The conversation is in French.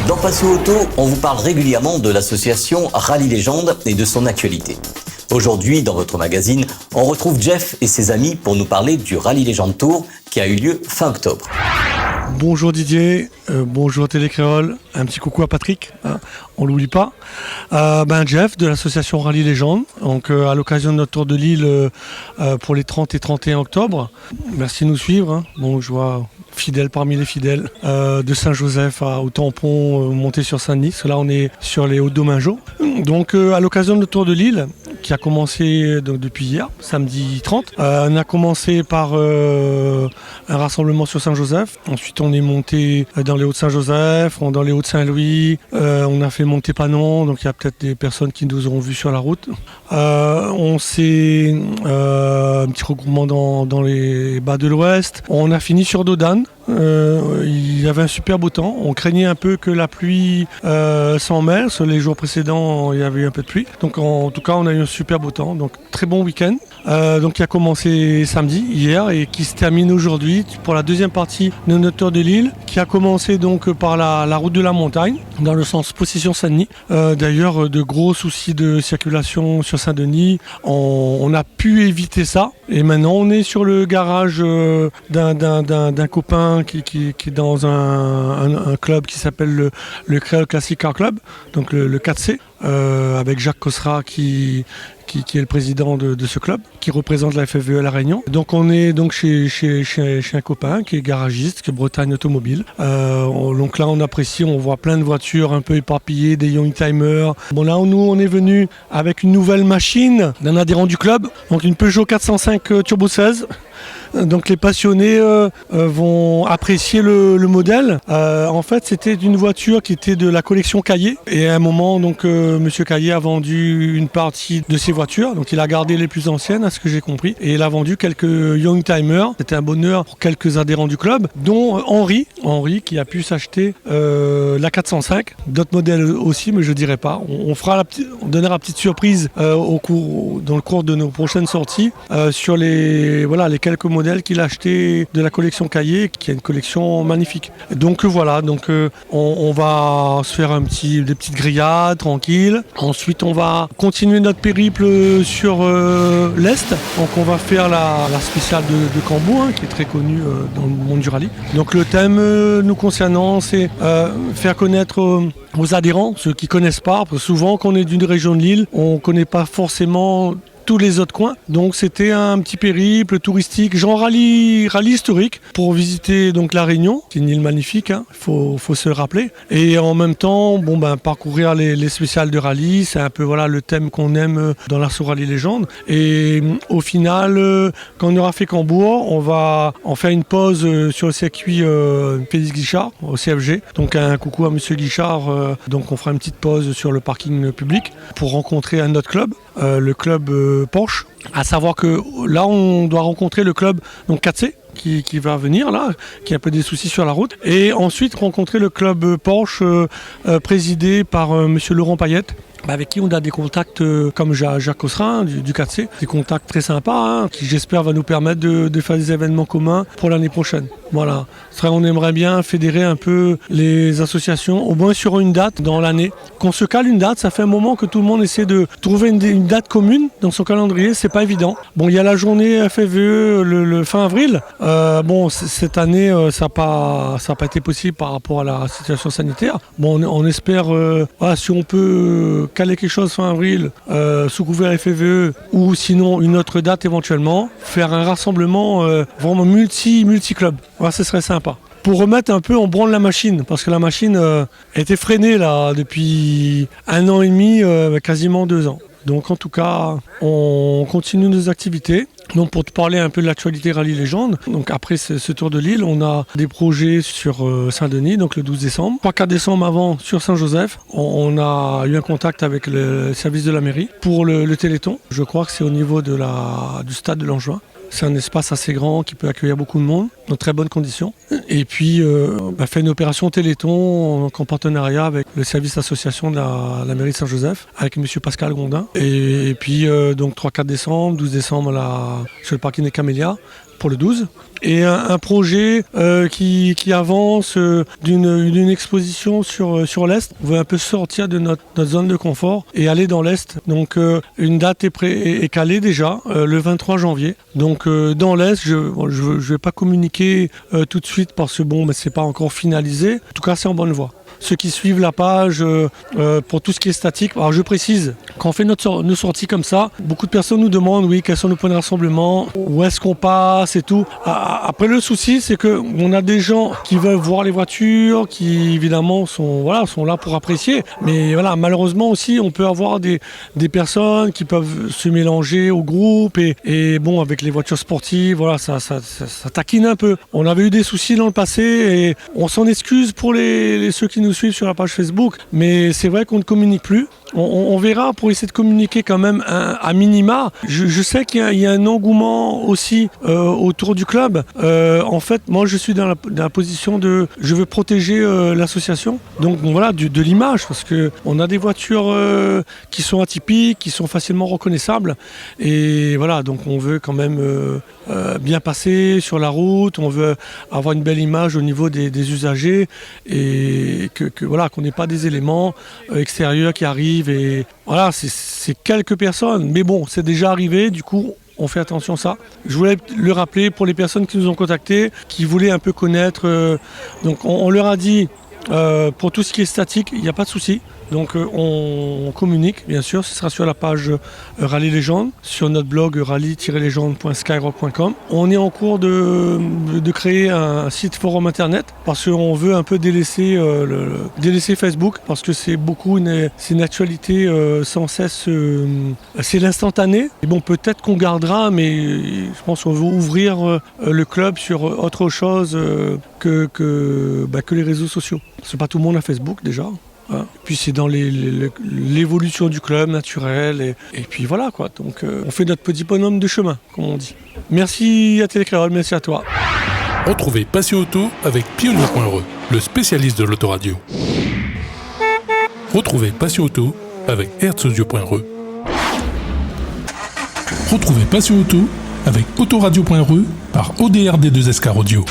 Dans Passio Auto, on vous parle régulièrement de l'association Rallye Légende et de son actualité. Aujourd'hui, dans votre magazine, on retrouve Jeff et ses amis pour nous parler du Rallye Légende Tour qui a eu lieu fin octobre. Bonjour Didier, bonjour Télécréole, un petit coucou à Patrick, hein, on l'oublie pas. Jeff de l'association Rallye Légende, donc à l'occasion de notre tour de Lille pour les 30 et 31 octobre. Merci de nous suivre, hein. Bon, je vois fidèles parmi les fidèles, de Saint-Joseph au Tampon, monté sur Saint-Denis, là on est sur les Hauts-de-Domingeau. Donc à l'occasion de notre tour de Lille, qui a commencé donc, depuis hier, samedi 30. On a commencé par un rassemblement sur Saint-Joseph. Ensuite, on est monté dans les Hauts-de-Saint-Joseph, dans les Hauts-de-Saint-Louis. On a fait Monté-Panon, donc il y a peut-être des personnes qui nous auront vus sur la route. On s'est un petit regroupement dans les bas de l'Ouest. On a fini sur Dodane. Il y avait un super beau temps. On craignait un peu que la pluie s'en mêle. Sur les jours précédents, il y avait eu un peu de pluie. Donc en tout cas, on a eu un super beau temps. Donc très bon week-end. Donc qui a commencé samedi, hier, et qui se termine aujourd'hui pour la deuxième partie de notre tour de Lille, qui a commencé donc par la route de la montagne, dans le sens Possession-Saint-Denis. D'ailleurs, de gros soucis de circulation sur Saint-Denis. On a pu éviter ça. Et maintenant, on est sur le garage d'un copain qui est dans un club qui s'appelle le Créole Classic Car Club, donc le 4C, avec Jacques Cossera qui est le président de ce club, qui représente la FFVE à La Réunion. Donc on est donc chez un copain qui est garagiste, qui est Bretagne Automobile. Donc là on apprécie, on voit plein de voitures un peu éparpillées, des Youngtimer. Bon là nous on est venu avec une nouvelle machine d'un adhérent du club, donc une Peugeot 405 Turbo 16. Donc les passionnés vont apprécier le modèle. En fait, c'était une voiture qui était de la collection Caillé. Et à un moment, donc, Monsieur Caillé a vendu une partie de ses voitures. Donc il a gardé les plus anciennes, à ce que j'ai compris. Et il a vendu quelques Youngtimer. C'était un bonheur pour quelques adhérents du club, dont Henri qui a pu s'acheter la 405. D'autres modèles aussi, mais je ne dirai pas. On donnera la petite surprise dans le cours de nos prochaines sorties sur les quelques modèles qu'il a acheté de la collection Caillé, qui est une collection magnifique. Donc voilà, on va se faire des petites grillades tranquilles. Ensuite, on va continuer notre périple sur l'Est. Donc on va faire la spéciale de Cambo, qui est très connue dans le monde du rallye. Donc le thème nous concernant, c'est faire connaître aux adhérents, ceux qui ne connaissent pas, parce que souvent quand on est d'une région de l'île, on ne connaît pas forcément tous les autres coins. Donc c'était un petit périple touristique, genre rallye historique, pour visiter donc la Réunion, qui est une île magnifique, faut se rappeler. Et en même temps, parcourir les spéciales de rallye, c'est un peu le thème qu'on aime dans l'assaut Rallye Légende. Et au final, quand on aura fait Cambourg, on va en faire une pause sur le circuit Félix Guichard, au CFG. Donc un coucou à Monsieur Guichard. Donc on fera une petite pause sur le parking public pour rencontrer un autre club, le club Porsche. À savoir que là on doit rencontrer le club donc 4C qui va venir là, qui a un peu des soucis sur la route, et ensuite rencontrer le club Porsche présidé par monsieur Laurent Payette, avec qui on a des contacts comme Jacques Cossera du 4C, des contacts très sympas, qui j'espère va nous permettre de faire des événements communs pour l'année prochaine. Voilà, on aimerait bien fédérer un peu les associations, au moins sur une date dans l'année. Qu'on se cale une date, ça fait un moment que tout le monde essaie de trouver une date commune dans son calendrier, c'est pas évident. Bon, il y a la journée FFVE le fin avril. Cette année, ça n'a pas été possible par rapport à la situation sanitaire. Bon, on espère, si on peut caler quelque chose fin avril sous couvert FFVE, ou sinon une autre date éventuellement, faire un rassemblement vraiment multi-club. Ce serait sympa. Pour remettre un peu en branle la machine, parce que la machine était freinée là depuis 1 an et demi, quasiment 2 ans. Donc en tout cas, on continue nos activités. Donc pour te parler un peu de l'actualité Rallye Légende, donc après ce tour de Lille, on a des projets sur Saint-Denis, donc le 12 décembre. 3-4 décembre avant sur Saint-Joseph, on a eu un contact avec le service de la mairie pour le Téléthon. Je crois que c'est au niveau du stade de Langevin. C'est un espace assez grand qui peut accueillir beaucoup de monde, dans très bonnes conditions. Et puis, fait une opération Téléthon en partenariat avec le service association de la mairie de Saint-Joseph, avec M. Pascal Gondin. Et puis, donc 3-4 décembre, 12 décembre sur le parking des Camélias. pour le 12. Et un projet qui avance d'une exposition sur l'Est. On veut un peu sortir de notre zone de confort et aller dans l'Est. Donc une date est calée déjà, le 23 janvier. Donc dans l'Est, je vais pas communiquer tout de suite parce que c'est pas encore finalisé. En tout cas, c'est en bonne voie. Ceux qui suivent la page pour tout ce qui est statique. Alors je précise, quand on fait nos sorties comme ça, beaucoup de personnes nous demandent quels sont nos points de rassemblement, où est-ce qu'on passe et tout. Après le souci, c'est qu'on a des gens qui veulent voir les voitures, qui évidemment sont là pour apprécier. Mais voilà, malheureusement aussi, on peut avoir des personnes qui peuvent se mélanger au groupe et bon, avec les voitures sportives, voilà, ça taquine un peu. On avait eu des soucis dans le passé et on s'en excuse pour ceux qui nous suivent sur la page Facebook, mais c'est vrai qu'on ne communique plus. On verra pour essayer de communiquer quand même à minima. Je sais qu'il y a un engouement aussi autour du club. En fait, moi je suis dans la position de je veux protéger l'association. Donc voilà, de l'image, parce qu'on a des voitures qui sont atypiques, qui sont facilement reconnaissables. Et voilà, donc on veut quand même bien passer sur la route, on veut avoir une belle image au niveau des usagers et qu'on n'ait pas des éléments extérieurs qui arrivent. Et voilà, c'est quelques personnes, mais bon, c'est déjà arrivé, du coup, on fait attention à ça. Je voulais le rappeler pour les personnes qui nous ont contactés, qui voulaient un peu connaître. Donc, on leur a dit, pour tout ce qui est statique, il n'y a pas de souci. Donc on communique, bien sûr, ce sera sur la page Rallye Légende, sur notre blog rallye-legende.skyrock.com. On est en cours de créer un site forum internet parce qu'on veut un peu délaisser Facebook parce que c'est une actualité sans cesse, c'est l'instantané. Et bon, peut-être qu'on gardera, mais je pense qu'on veut ouvrir le club sur autre chose que les réseaux sociaux. C'est pas tout le monde à Facebook déjà. Puis c'est dans l'évolution du club naturelle et puis voilà quoi. Donc on fait notre petit bonhomme de chemin, comme on dit. Merci à Télécréole, merci à toi. Retrouvez Passion Auto avec Pionnier.re, le spécialiste de l'autoradio. Retrouvez Passion Auto avec Herzaudio.re. Retrouvez Passion Auto avec Autoradio.re par ODRD2SK Radio.